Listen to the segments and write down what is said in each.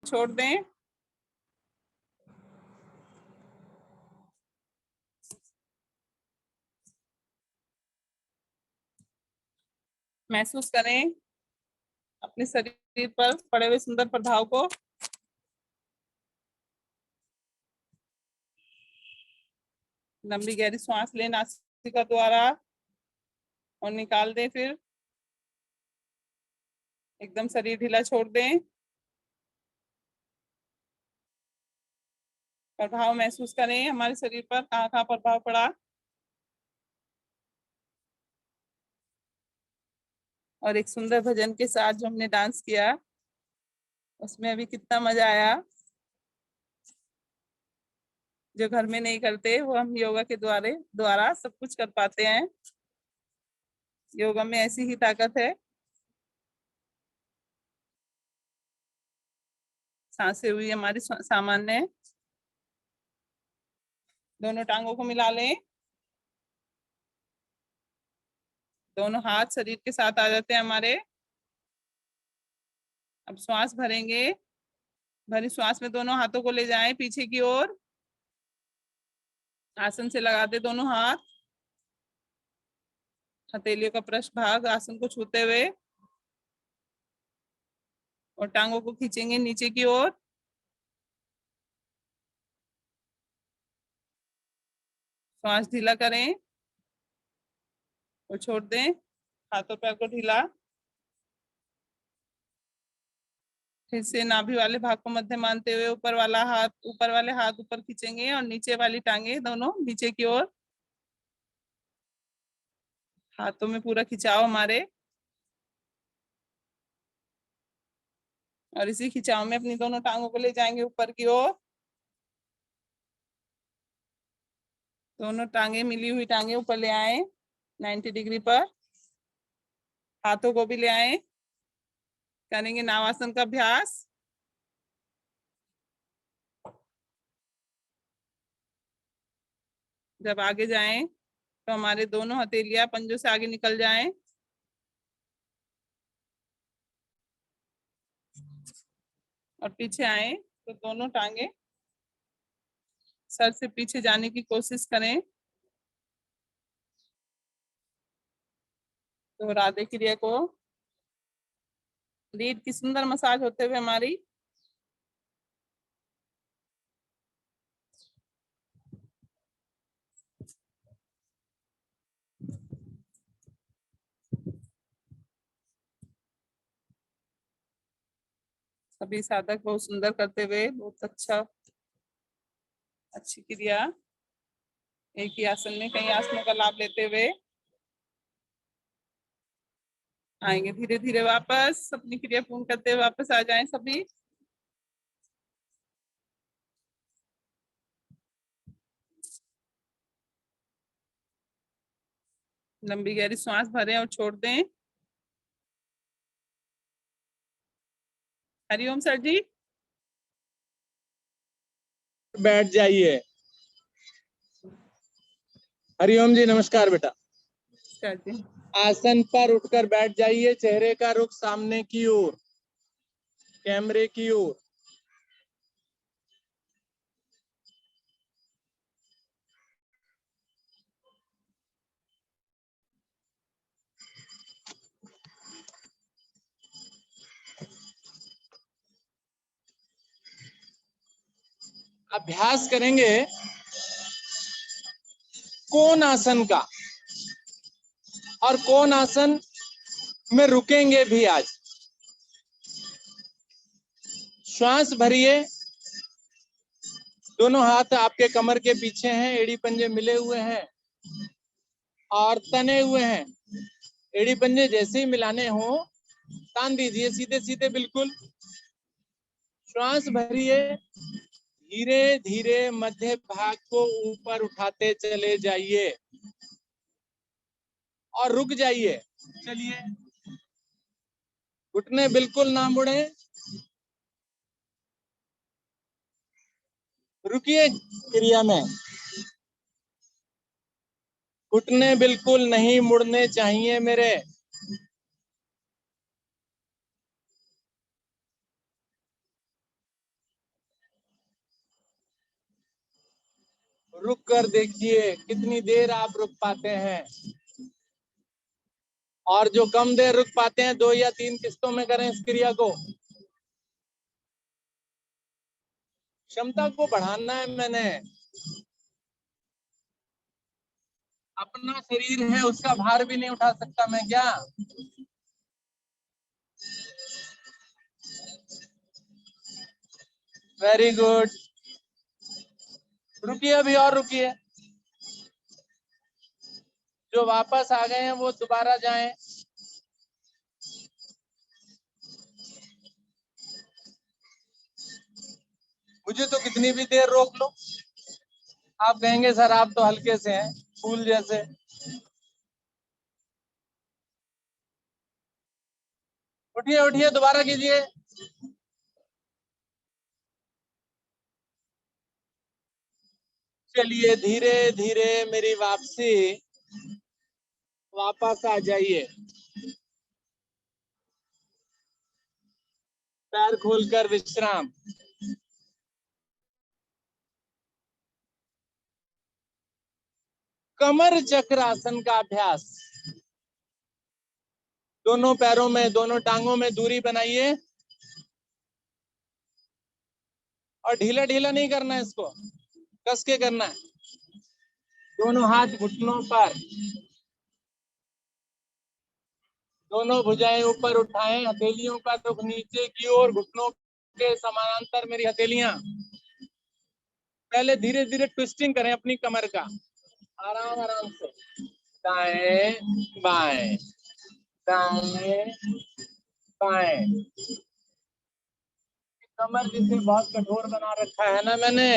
छोड़ दें। महसूस करें अपने शरीर पर पड़े हुए सुंदर प्रभाव को। लंबी गहरी सांस लें नासिका द्वारा और निकाल दें। फिर एकदम शरीर ढीला छोड़ दें। प्रभाव महसूस करें हमारे शरीर पर कहाँ कहाँ प्रभाव पड़ा। और एक सुंदर भजन के साथ जो हमने डांस किया उसमें अभी कितना मजा आया। जो घर में नहीं करते वो हम योगा के द्वारा सब कुछ कर पाते हैं। योगा में ऐसी ही ताकत है। सांसें हुई हमारी सामान्य। दोनों टांगों को मिला लें। दोनों हाथ शरीर के साथ आ जाते हैं हमारे। अब श्वास भरेंगे। भरी श्वास में दोनों हाथों को ले जाएं पीछे की ओर। आसन से लगा दे दोनों हाथ। हथेलियों का पृष्ठ भाग आसन को छूते हुए और टांगों को खींचेंगे नीचे की ओर। श्वास ढीला करें और छोड़ दें। हाथों पैर को ढीला। फिर से नाभि वाले भाग को मध्य मानते हुए ऊपर वाले हाथ ऊपर खींचेंगे और नीचे वाली टांगे दोनों नीचे की ओर। हाथों में पूरा खिंचाव हमारे। और इसी खिंचाव में अपनी दोनों टांगों को ले जाएंगे ऊपर की ओर। दोनों टांगे मिली हुई टांगे ऊपर ले आए 90 डिग्री पर। हाथों को भी ले आए। करेंगे नावासन का अभ्यास। जब आगे जाएं तो हमारे दोनों हथेलियां पंजों से आगे निकल जाएं। और पीछे आए तो दोनों टांगे सर से पीछे जाने की कोशिश करें। तो राधे क्रिया को रीढ़ की सुंदर मसाज होते हुए हमारी। सभी साधक बहुत सुंदर करते हुए बहुत अच्छी क्रिया एक ही आसन में कई आसनों का लाभ लेते हुए आएंगे। धीरे धीरे वापस अपनी क्रिया पूर्ण करते हुए वापस आ जाएं सभी। लंबी गहरी सांस भरें और छोड़ दें। हरिओम सर जी। बैठ जाइए। हरिओम जी नमस्कार बेटा। सर जी आसन पर उठकर बैठ जाइए। चेहरे का रुख सामने की ओर, कैमरे की ओर। अभ्यास करेंगे कौन आसन का, और कौन आसन में रुकेंगे भी आज। श्वास भरिए। दोनों हाथ आपके कमर के पीछे हैं, एड़ी पंजे मिले हुए हैं और तने हुए हैं। एड़ी पंजे जैसे ही मिलाने हो तान दीजिए सीधे सीधे बिल्कुल। श्वास भरिए। धीरे धीरे मध्य भाग को ऊपर उठाते चले जाइए और रुक जाइए। चलिए, घुटने बिल्कुल ना मुड़े। रुकिए क्रिया में। घुटने बिल्कुल नहीं मुड़ने चाहिए मेरे। रुक कर देखिए कितनी देर आप रुक पाते हैं, और जो कम देर रुक पाते हैं 2 या 3 किस्तों में करें इस क्रिया को। क्षमता को बढ़ाना है मैंने, अपना शरीर है उसका भार भी नहीं उठा सकता मैं क्या। वेरी गुड, रुकिए अभी और रुकिए। जो वापस आ गए हैं वो दोबारा जाएं। मुझे तो कितनी भी देर रोक लो, आप कहेंगे सर आप तो हल्के से हैं, फूल जैसे। उठिए उठिए, दोबारा कीजिए। चलिए धीरे धीरे मेरी वापसी, वापस आ जाइए। पैर खोलकर विश्राम। कमर चक्र आसन का अभ्यास। दोनों पैरों में, दोनों टांगों में दूरी बनाइए, और ढीला ढीला नहीं करना है, इसको कस के करना है। दोनों हाथ घुटनों पर, दोनों भुजाएं ऊपर उठाएं, हथेलियों का रुख नीचे की ओर, घुटनों के समानांतर मेरी हथेलियां। पहले धीरे धीरे ट्विस्टिंग करें अपनी कमर का, आराम आराम से। दाएं बाएं, दाएं बाएं। कमर जिसे बहुत कठोर बना रखा है ना मैंने,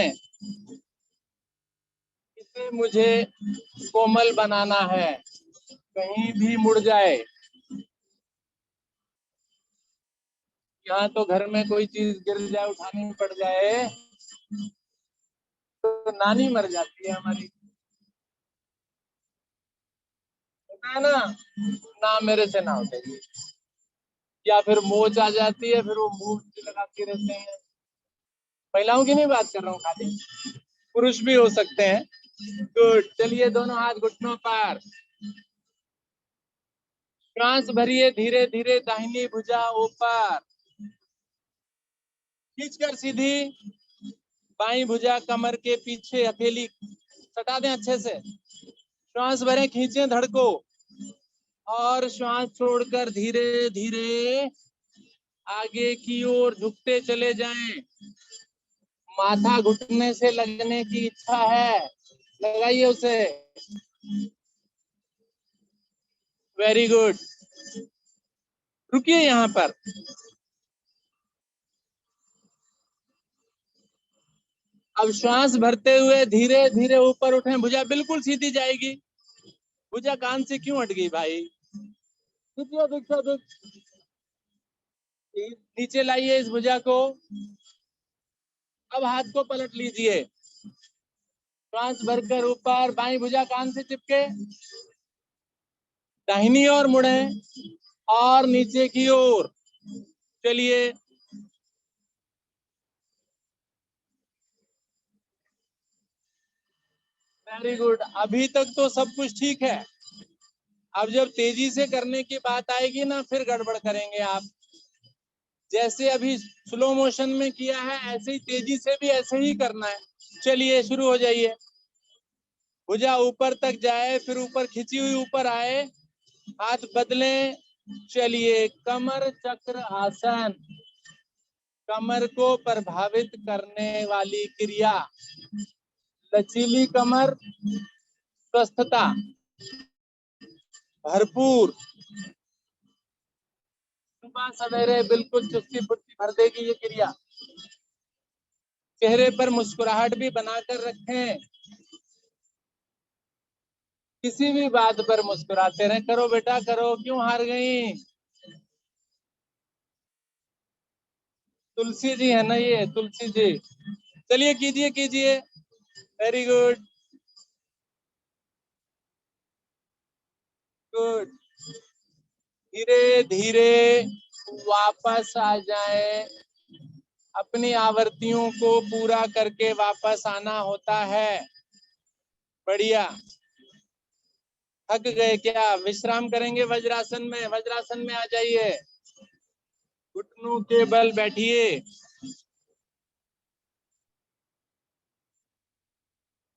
इसे मुझे कोमल बनाना है, कहीं भी मुड़ जाए। यहाँ तो घर में कोई चीज गिर जाए, उठानी पड़ जाए तो नानी मर जाती है हमारी, है ना। ना मेरे से ना उठेगी, या फिर मोच आ जाती है, फिर वो मुंह लगाती रहते हैं। महिलाओं की नहीं बात कर रहा हूँ, खाली पुरुष भी हो सकते हैं। गुड, चलिए दोनों हाथ घुटनों पर, श्वास भरिए धीरे धीरे, दाहिनी भुजा ऊपर खींचकर सीधी, बाईं भुजा कमर के पीछे, हथेली सटा दें अच्छे से। श्वास भरें, खींचें धड़ को, और श्वास छोड़कर धीरे धीरे आगे की ओर झुकते चले जाएं। माथा घुटने से लगने की इच्छा है, लगाइए उसे। वेरी गुड, रुकिए यहाँ पर। अब श्वास भरते हुए धीरे धीरे ऊपर उठें, भुजा बिल्कुल सीधी जाएगी। भुजा कान से क्यों हट गई भाई, नीचे लाइए इस भुजा को। अब हाथ को पलट लीजिए, श्वास भरकर ऊपर, बाईं भुजा कान से चिपके, दाहिनी ओर मुड़े और नीचे की ओर। चलिए, वेरी गुड, अभी तक तो सब कुछ ठीक है। अब जब तेजी से करने की बात आएगी ना, फिर गड़बड़ करेंगे आप। जैसे अभी स्लो मोशन में किया है, ऐसे ही तेजी से भी ऐसे ही करना है। चलिए शुरू हो जाइए। भुजा ऊपर तक जाए, फिर ऊपर खिंची हुई ऊपर आए, हाथ बदलें। चलिए, कमर चक्र आसन, कमर को प्रभावित करने वाली क्रिया। लचीली कमर, स्वस्थता भरपूर, सुबह सवेरे बिल्कुल चुस्ती फुर्ती भर देगी ये क्रिया। चेहरे पर मुस्कुराहट भी बनाकर रखें, किसी भी बात पर मुस्कुराते रहें। करो बेटा करो, क्यों हार गई। तुलसी जी है ना ये, तुलसी जी। चलिए कीजिए कीजिए, वेरी गुड गुड। धीरे धीरे वापस आ जाए, अपनी आवृत्तियों को पूरा करके वापस आना होता है। बढ़िया। थक गए क्या? विश्राम करेंगे वज्रासन में। वज्रासन में आ जाइए, घुटनों के बल बैठिए।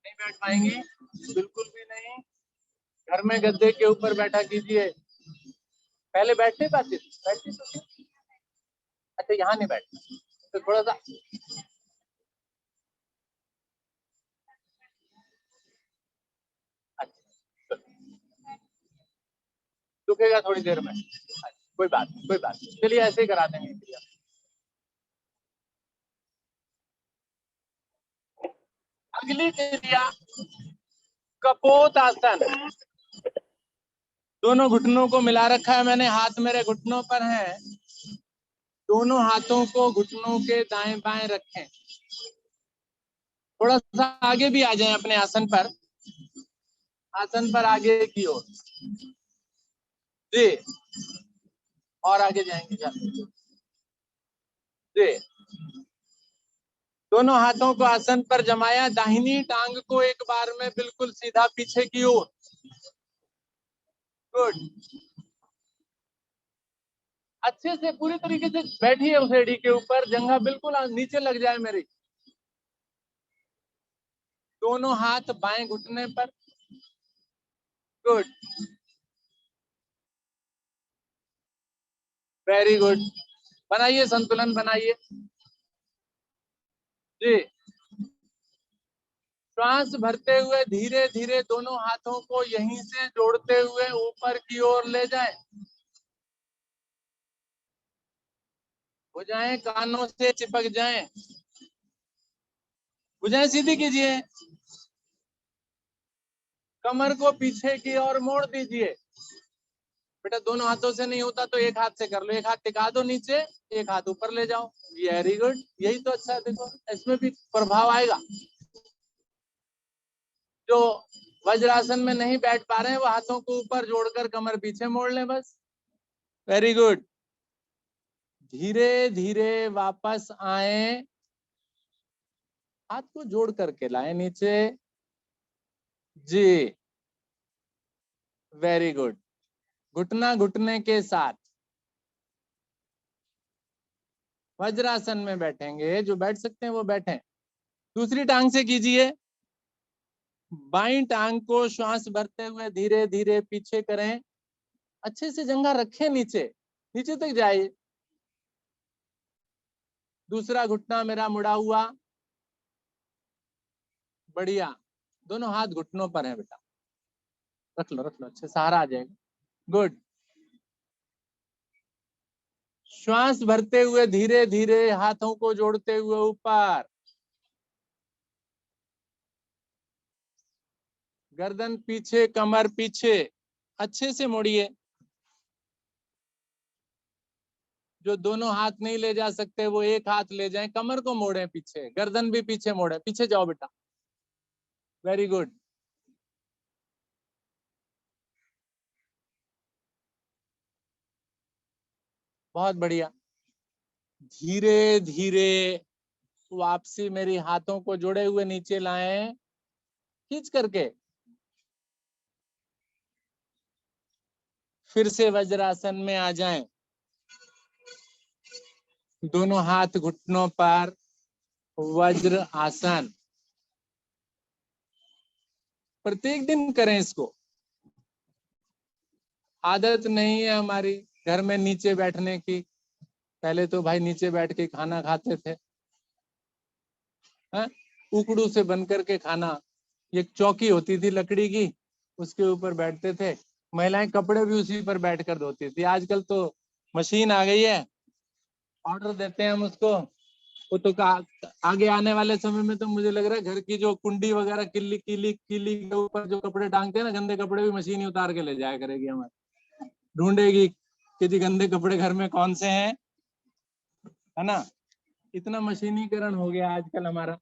नहीं बैठ पाएंगे? बिल्कुल भी नहीं। घर में गद्दे के ऊपर बैठा कीजिए। पहले बैठते पाते बैठते तो थे। अच्छा, यहाँ नहीं बैठना तो थोड़ा सा अच्छा, दुखेगा थोड़ी देर में। अच्छा, कोई बात नहीं, कोई बात नहीं, चलिए ऐसे ही करा देंगे। अगली क्रिया कपोत आसन। दोनों घुटनों को मिला रखा है मैंने, हाथ मेरे घुटनों पर हैं। दोनों हाथों को घुटनों के दाएं बाएं रखें। थोड़ा सा आगे भी आ जाएं अपने आसन पर। आसन पर आगे की ओर जी, और आगे जाएंगे जी। दोनों हाथों को आसन पर जमाया, दाहिनी टांग को एक बार में बिल्कुल सीधा पीछे की ओर। गुड। अच्छे से पूरी तरीके से बैठिए उस एड़ी के ऊपर, जंघा बिल्कुल नीचे लग जाए मेरी। दोनों हाथ बाएं घुटने पर। Good, very good. बनाइए संतुलन, बनाइए जी। श्वास भरते हुए धीरे धीरे दोनों हाथों को यहीं से जोड़ते हुए ऊपर की ओर ले जाएं। भुजाएं कानों से चिपक जाएं। भुजाएं सीधी कीजिए। कमर को पीछे की ओर मोड़ दीजिए। बेटा दोनों हाथों से नहीं होता तो एक हाथ से कर लो। एक हाथ टिका दो नीचे, एक हाथ ऊपर ले जाओ। वेरी गुड, यही तो अच्छा है। देखो इसमें भी प्रभाव आएगा। जो वज्रासन में नहीं बैठ पा रहे हैं वो हाथों को ऊपर जोड़कर कमर पीछे मोड़ लें बस। Very good. धीरे धीरे वापस आए, हाथ को जोड़ करके लाए नीचे जी। Very good. घुटना घुटने के साथ वज्रासन में बैठेंगे। जो बैठ सकते हैं वो बैठें। दूसरी टांग से कीजिए। बाईं टांग को श्वास भरते हुए धीरे धीरे पीछे करें। अच्छे से जंघा रखें, नीचे नीचे तक जाइए। दूसरा घुटना मेरा मुड़ा हुआ। बढ़िया। दोनों हाथ घुटनों पर है बेटा। रख लो रख लो, अच्छे सहारा आ जाएगा। गुड। श्वास भरते हुए धीरे धीरे हाथों को जोड़ते हुए ऊपर। गर्दन पीछे, कमर पीछे। अच्छे से मोड़िए। जो दोनों हाथ नहीं ले जा सकते वो एक हाथ ले जाएं। कमर को मोड़ें पीछे, गर्दन भी पीछे मोड़ें। पीछे जाओ बेटा। Very good. बहुत बढ़िया। धीरे धीरे वापसी मेरी हाथों को जोड़े हुए नीचे लाएं, खींच करके। फिर से वज्रासन में आ जाएं। दोनों हाथ घुटनों पर, वज्र आसन। प्रत्येक दिन करें इसको। आदत नहीं है हमारी घर में नीचे बैठने की। पहले तो भाई नीचे बैठ के खाना खाते थे, है? उकड़ू से बन करके खाना। एक चौकी होती थी लकड़ी की, उसके ऊपर बैठते थे। महिलाएं कपड़े भी उसी पर बैठकर धोती थी। आजकल तो मशीन आ गई है, ऑर्डर देते हैं हम उसको। वो तो आगे आने वाले समय में तो मुझे लग रहा है घर की जो कुंडी वगैरह, किल्ली किली किली के ऊपर जो कपड़े टांगते हैं ना, गंदे कपड़े भी मशीन ही उतार के ले जाया करेगी हमारे। ढूंढेगी कि जी गंदे कपड़े घर में कौन से हैं, है ना। इतना मशीनीकरण हो गया आजकल हमारा।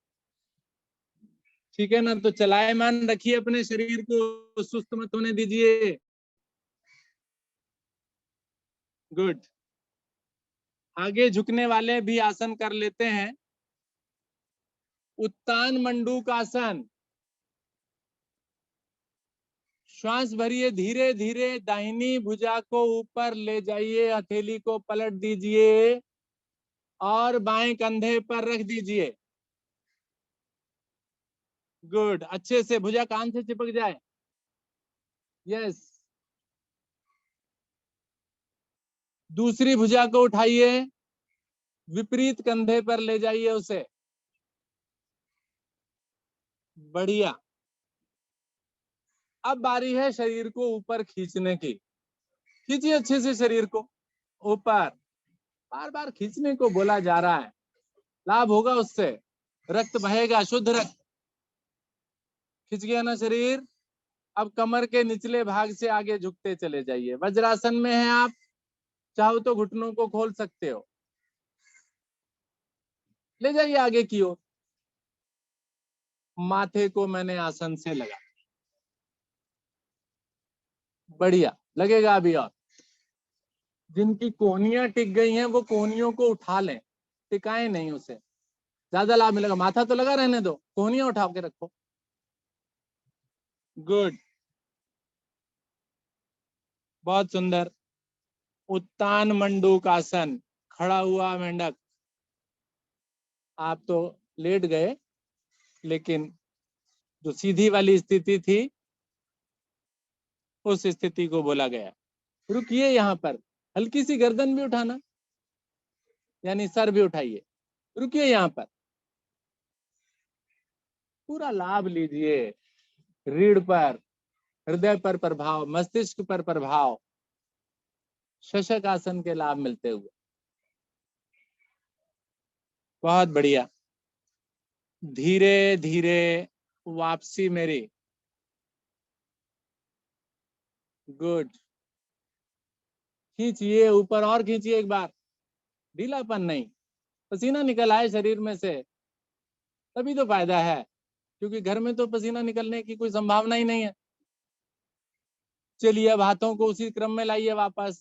ठीक है ना, तो चलायमान रखिए अपने शरीर को, सुस्त मत होने दीजिए। गुड। आगे झुकने वाले भी आसन कर लेते हैं। उत्तान मंडूक आसन। श्वास भरिए, धीरे धीरे दाहिनी भुजा को ऊपर ले जाइए, हथेली को पलट दीजिए और बाएं कंधे पर रख दीजिए। गुड, अच्छे से भुजा कान से चिपक जाए। यस। दूसरी भुजा को उठाइए, विपरीत कंधे पर ले जाइए उसे। बढ़िया। अब बारी है शरीर को ऊपर खींचने की। खींचिए अच्छे से शरीर को ऊपर। बार बार खींचने को बोला जा रहा है, लाभ होगा उससे, रक्त बहेगा, शुद्ध रक्त। खिंच गया ना शरीर। अब कमर के निचले भाग से आगे झुकते चले जाइए। वज्रासन में है आप, चाहो तो घुटनों को खोल सकते हो। ले जाइए आगे की ओर। माथे को मैंने आसन से लगा। बढ़िया लगेगा अभी। और जिनकी कोहनियां टिक गई हैं वो कोहनियों को उठा लें, टिकाएं नहीं उसे, ज्यादा लाभ मिलेगा। माथा तो लगा रहने दो, कोहनियां उठा के रखो। गुड, बहुत सुंदर। उत्तान मंडूक आसन, खड़ा हुआ मेंढक। आप तो लेट गए, लेकिन जो सीधी वाली स्थिति थी उस स्थिति को बोला गया। रुकिए यहाँ पर, हल्की सी गर्दन भी उठाना, यानी सर भी उठाइए। रुकिए यहाँ पर, पूरा लाभ लीजिए। रीढ़ पर, हृदय पर प्रभाव, मस्तिष्क पर प्रभाव, शशक आसन के लाभ मिलते हुए। बहुत बढ़िया। धीरे धीरे वापसी मेरी। गुड। खींचिए ऊपर और खींचिए एक बार। ढीलापन नहीं, पसीना निकल आए शरीर में से, तभी तो फायदा है, क्योंकि घर में तो पसीना निकलने की कोई संभावना ही नहीं है। चलिए अब हाथों को उसी क्रम में लाइए, वापस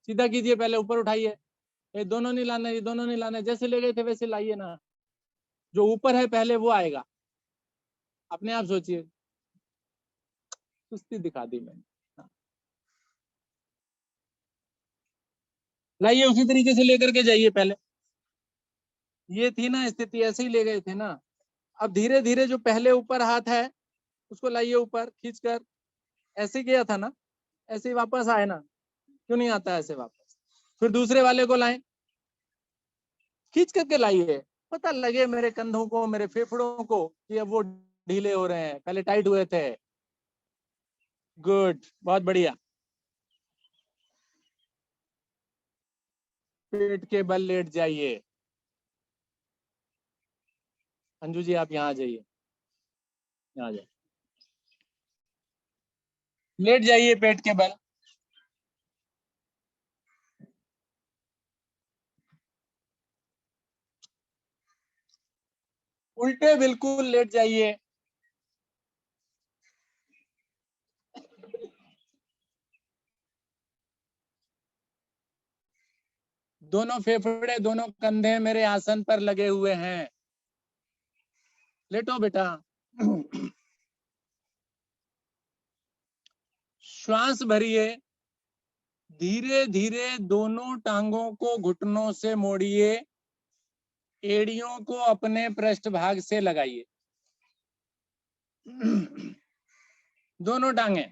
सीधा कीजिए। पहले ऊपर उठाइए, ये दोनों नहीं लाना, ये दोनों नहीं लाना, जैसे ले गए थे वैसे लाइए ना। जो ऊपर है पहले वो आएगा, अपने आप सोचिए। सुस्ती दिखा दी मैंने। लाइए, उसी तरीके से लेकर के जाइए। पहले ये थी ना स्थिति, ऐसे ही ले गए थे ना। अब धीरे धीरे जो पहले ऊपर हाथ है उसको लाइए ऊपर खींचकर। ऐसे किया था ना, ऐसे ही वापस आए ना। क्यों नहीं आता ऐसे वापस? फिर दूसरे वाले को लाएं, खींच करके लाइए। पता लगे मेरे कंधों को, मेरे फेफड़ों को कि अब वो ढीले हो रहे हैं, पहले टाइट हुए थे। गुड, बहुत बढ़िया। पेट के बल लेट जाइए। अंजू जी आप यहाँ आ जाइए, यहाँ आ जाइए। लेट जाइए पेट के बल। उल्टे बिल्कुल लेट जाइए। दोनों फेफड़े, दोनों कंधे मेरे आसन पर लगे हुए हैं। लेटो बेटा। श्वास भरिए, धीरे धीरे दोनों टांगों को घुटनों से मोड़िए, एड़ियों को अपने पृष्ठभाग से लगाइए। दोनों टांगे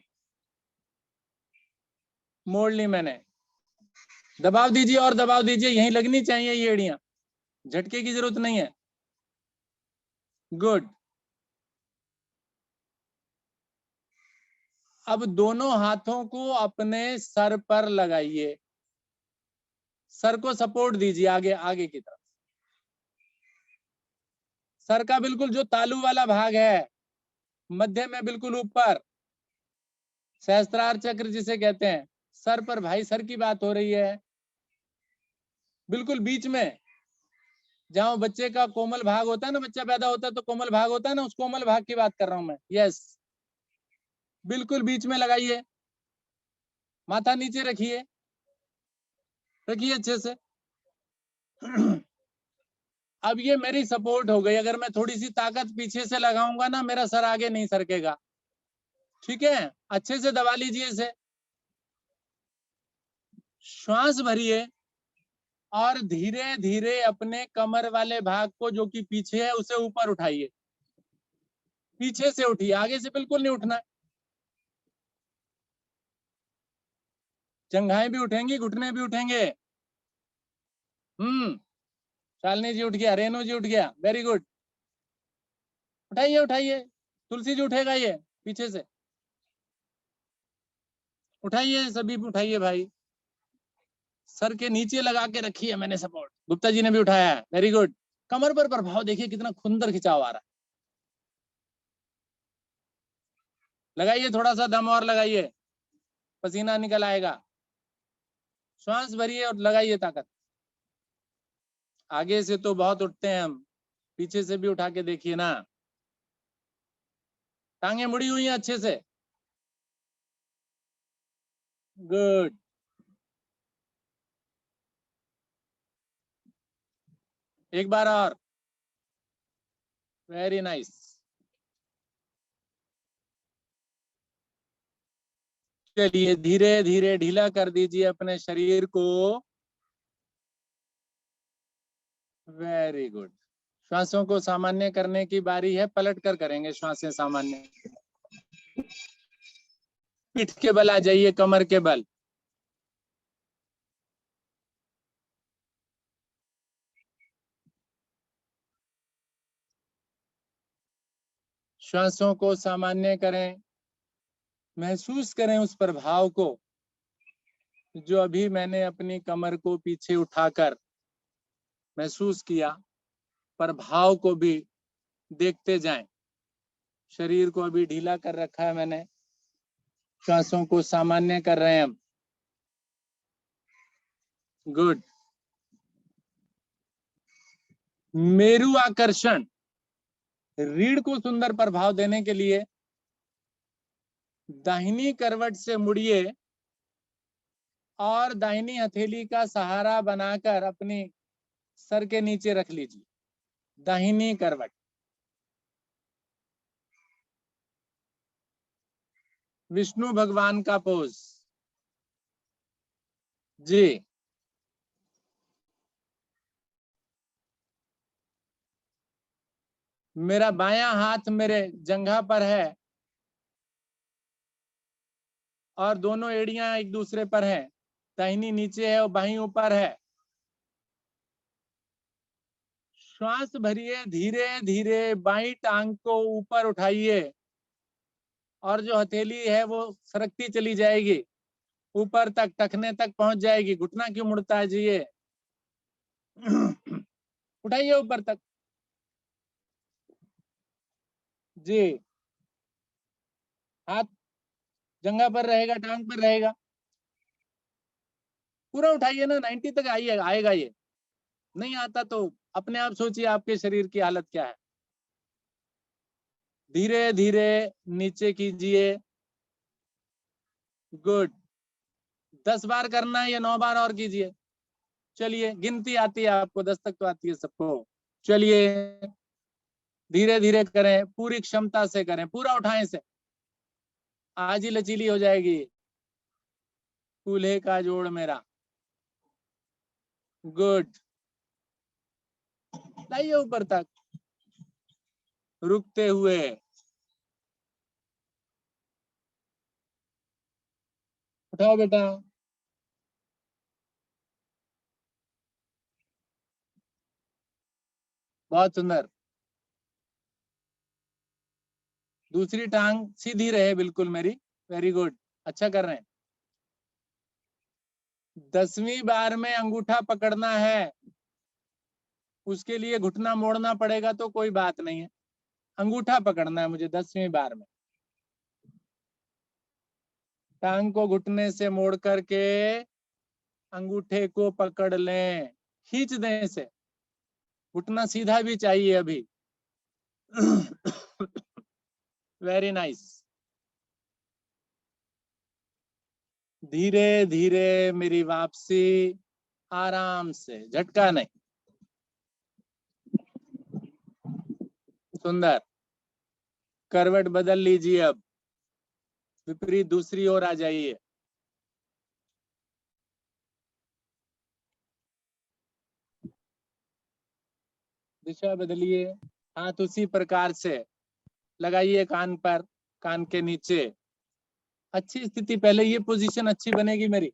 मोड़ ली मैंने। दबाव दीजिए और दबाव दीजिए, यहीं लगनी चाहिए ये एड़ियां, झटके की जरूरत नहीं है। गुड। अब दोनों हाथों को अपने सर पर लगाइए, सर को सपोर्ट दीजिए आगे आगे की तरफ। सर का बिल्कुल जो तालू वाला भाग है, मध्य में बिल्कुल ऊपर, सहस्त्रार चक्र जिसे कहते हैं, सर पर भाई, सर की बात हो रही है। बिल्कुल बीच में, जहां बच्चे का कोमल भाग होता है ना, बच्चा पैदा होता है तो कोमल भाग होता है ना, उस कोमल भाग की बात कर रहा हूं मैं। यस, बिल्कुल बीच में लगाइए। माथा नीचे रखिए, रखिए अच्छे से। अब ये मेरी सपोर्ट हो गई। अगर मैं थोड़ी सी ताकत पीछे से लगाऊंगा ना, मेरा सर आगे नहीं सरकेगा। ठीक है, अच्छे से दबा लीजिए इसे, श्वास भरिए और धीरे धीरे अपने कमर वाले भाग को जो कि पीछे है उसे ऊपर उठाइए, पीछे से उठिए, आगे से बिल्कुल नहीं उठना है। जंघाएं भी उठेंगी, घुटने भी उठेंगे। शालिनी जी उठ गया, रेणु जी उठ गया, वेरी गुड। उठाइए उठाइए, तुलसी जी उठेगा ये पीछे से, उठाइए सभी उठाइए भाई, सर के नीचे लगा के रखी है मैंने सपोर्ट। गुप्ता जी ने भी उठाया है, वेरी गुड। कमर पर प्रभाव देखिए कितना खुंदर खिंचाव आ रहा है। लगाइए थोड़ा सा दम और लगाइए, पसीना निकल आएगा। श्वास भरिए और लगाइए ताकत। आगे से तो बहुत उठते हैं हम, पीछे से भी उठा के देखिए ना। टांगे मुड़ी हुई हैं अच्छे से, गुड। एक बार और, वेरी नाइस। चलिए धीरे धीरे ढीला कर दीजिए अपने शरीर को, वेरी गुड। श्वासों को सामान्य करने की बारी है, पलट कर करेंगे श्वासें सामान्य। पीठ के बल आ जाइए, कमर के बल। श्वासों को सामान्य करें, महसूस करें उस प्रभाव को जो अभी मैंने अपनी कमर को पीछे उठाकर महसूस किया। प्रभाव को भी देखते जाएं। शरीर को अभी ढीला कर रखा है मैंने, श्वासों को सामान्य कर रहे हैं हम, गुड। मेरु आकर्षण, रीढ़ को सुंदर प्रभाव देने के लिए दाहिनी करवट से मुड़िए और दाहिनी हथेली का सहारा बनाकर अपनी सर के नीचे रख लीजिए, दाहिनी करवट। विष्णु भगवान का पोज जी। मेरा बायां हाथ मेरे जंघा पर है और दोनों एड़ियां एक दूसरे पर है, दाहिनी नीचे है और बाहीं ऊपर है। श्वास भरिए, धीरे धीरे बाईं टांग को ऊपर उठाइए और जो हथेली है वो सरकती चली जाएगी ऊपर तक, टखने तक पहुंच जाएगी। घुटना क्यों मुड़ता है जी ये? उठाइए ऊपर तक जी। हाथ जंघा पर रहेगा, टांग पर रहेगा, पूरा उठाइए ना, 90 तक आइए, आएगा ये। नहीं आता तो अपने आप सोचिए आपके शरीर की हालत क्या है। धीरे धीरे नीचे कीजिए, गुड। 10 बार करना है या 9 बार और कीजिए। चलिए, गिनती आती है आपको, 10 तक तो आती है सबको। चलिए धीरे धीरे करें, पूरी क्षमता से करें, पूरा उठाएं से, आज ही लचीली हो जाएगी कूल्हे का जोड़ मेरा, गुड। लाइए ऊपर तक, रुकते हुए। उठाओ बेटा, बहुत सुंदर। दूसरी टांग सीधी रहे बिल्कुल मेरी, वेरी गुड, अच्छा कर रहे हैं। 10वीं बार में अंगूठा पकड़ना है, उसके लिए घुटना मोड़ना पड़ेगा तो कोई बात नहीं है, अंगूठा पकड़ना है मुझे 10वीं बार में। टांग को घुटने से मोड़ करके अंगूठे को पकड़ लें, खींच दें इसे, घुटना सीधा भी चाहिए अभी। Very nice. धीरे धीरे मेरी वापसी, आराम से, झटका नहीं, सुंदर। करवट बदल लीजिए अब, विपरीत दूसरी ओर आ जाइए। दिशा बदलिए, हाथ उसी प्रकार से लगाइए कान पर, कान के नीचे। अच्छी स्थिति, पहले ये पोजीशन अच्छी बनेगी मेरी।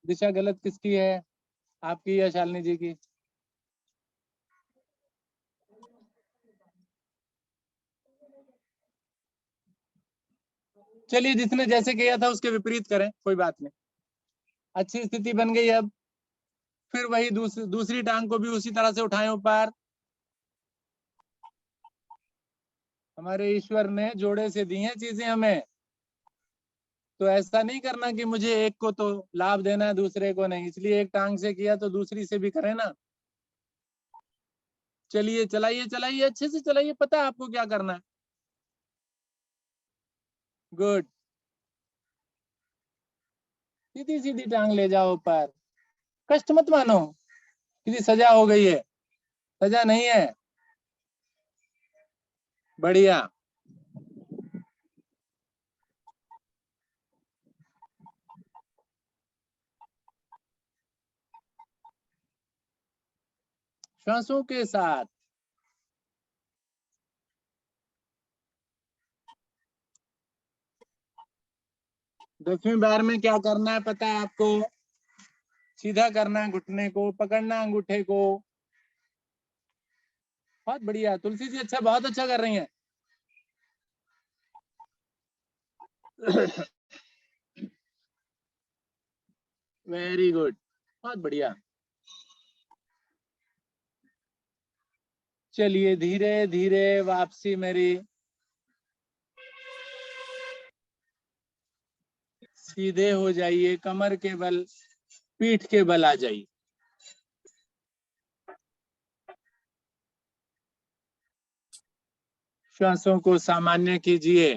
दिशा गलत किसकी है, आपकी या शालिनी जी की? चलिए, जिसने जैसे किया था उसके विपरीत करें, कोई बात नहीं। अच्छी स्थिति बन गई। अब फिर वही दूसरी टांग को भी उसी तरह से उठाएं ऊपर। हमारे ईश्वर ने जोड़े से दी हैं चीजें हमें, तो ऐसा नहीं करना कि मुझे एक को तो लाभ देना है दूसरे को नहीं, इसलिए एक टांग से किया तो दूसरी से भी करें ना। चलिए, चलाइए चलाइए, अच्छे से चलाइए, पता है आपको क्या करना है। गुड। सीधी सीधी टांग ले जाओ ऊपर, कष्ट मत मानो किसी सजा हो गई है, सजा नहीं है। बढ़िया। श्वासों के साथ दसवीं बार में क्या करना है पता है आपको? सीधा करना है, घुटने को पकड़ना, अंगूठे को। बहुत बढ़िया तुलसी जी, अच्छा, बहुत अच्छा कर रही हैं। वेरी गुड, बहुत बढ़िया। चलिए, धीरे धीरे वापसी मेरी। सीधे हो जाइए, कमर के बल, पीठ के बल आ जाइए। श्वासों को सामान्य कीजिए।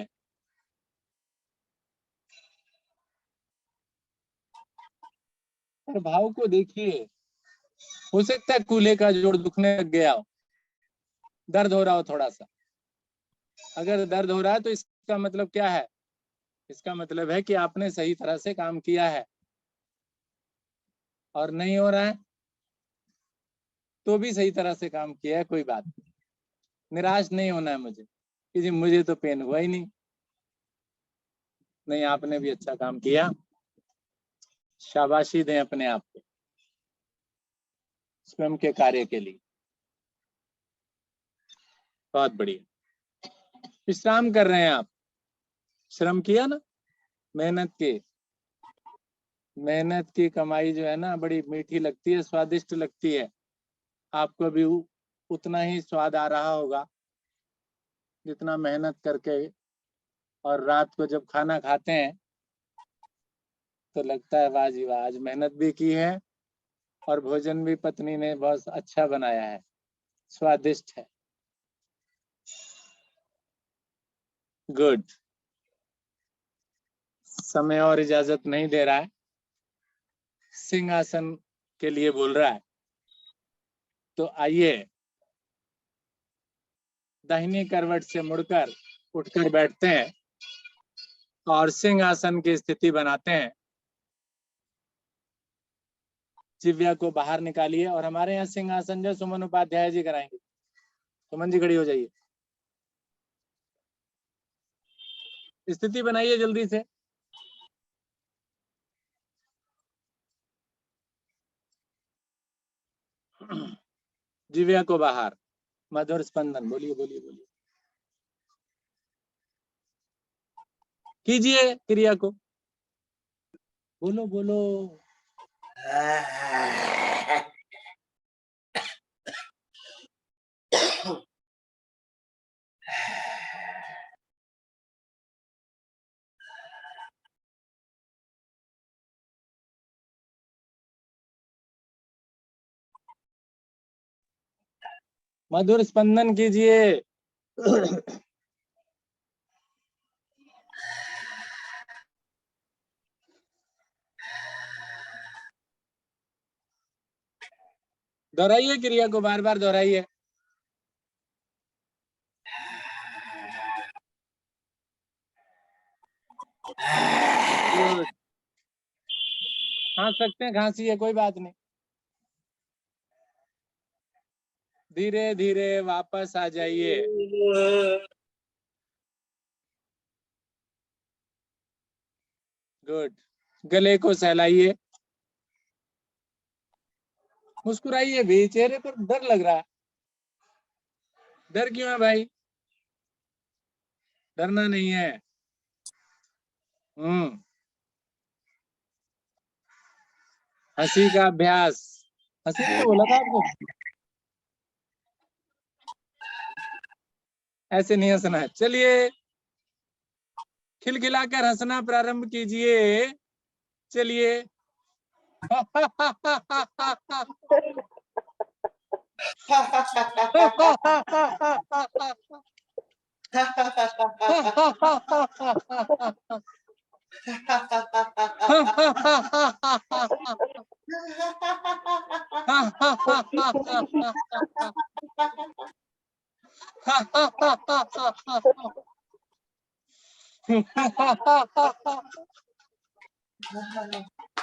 और भाव को देखिए। हो सकता है कूल्हे का जोड़ दुखने लग गया हो, दर्द हो रहा हो थोड़ा सा। अगर दर्द हो रहा है तो इसका मतलब क्या है? इसका मतलब है कि आपने सही तरह से काम किया है। और नहीं हो रहा है तो भी सही तरह से काम किया है, कोई बात नहीं। निराश नहीं होना है मुझे कि जी मुझे तो पेन हुआ ही नहीं। नहीं, आपने भी अच्छा काम किया, शाबाशी दें अपने आप को स्वयं के कार्य के लिए। बहुत बढ़िया। विश्राम कर रहे हैं आप, श्रम किया ना, मेहनत की। मेहनत की कमाई जो है ना, बड़ी मीठी लगती है, स्वादिष्ट लगती है। आपको भी उतना ही स्वाद आ रहा होगा जितना मेहनत करके। और रात को जब खाना खाते हैं तो लगता है वाह जी वाह, आज मेहनत भी की है और भोजन भी पत्नी ने बहुत अच्छा बनाया है, स्वादिष्ट है। गुड। समय और इजाजत नहीं दे रहा है, सिंहासन के लिए बोल रहा है। तो आइए, दाहिनी करवट से मुड़कर उठकर बैठते हैं और सिंहासन की स्थिति बनाते हैं। जिव्या को बाहर निकालिए। और हमारे यहाँ सिंहासन जो सुमन उपाध्याय जी कराएंगे। सुमन जी खड़ी हो जाइए, स्थिति बनाइए जल्दी से। जिव्या को बाहर। मधुर स्पंदन, बोलिए बोलिए बोलिए, कीजिए क्रिया को, बोलो बोलो। मधुर स्पंदन कीजिए। दोहराइए क्रिया को, बार बार दोहराइए। Good. खांस सकते हैं, खांसी है, कोई बात नहीं। धीरे धीरे वापस आ जाइए। गुड। गले को सहलाइए, मुस्कुराइए भी, चेहरे पर डर लग रहा है। डर क्यों है भाई? डरना नहीं है। हंसी का अभ्यास। हंसी तो बोला था आपको, ऐसे नहीं हंसना है। चलिए खिलखिलाकर हंसना प्रारंभ कीजिए। चलिए।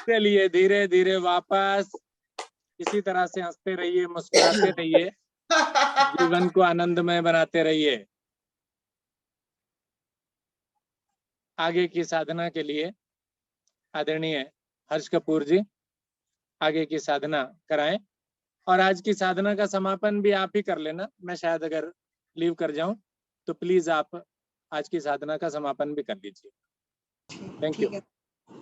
चलिए धीरे धीरे वापस। इसी तरह से हंसते रहिए, मुस्कुराते रहिए, जीवन को आनंदमय बनाते रहिए। आगे की साधना के लिए आदरणीय हर्ष कपूर जी आगे की साधना कराएं, और आज की साधना का समापन भी आप ही कर लेना। मैं शायद अगर लीव कर जाऊं तो प्लीज आप आज की साधना का समापन भी कर लीजिए। Thank you.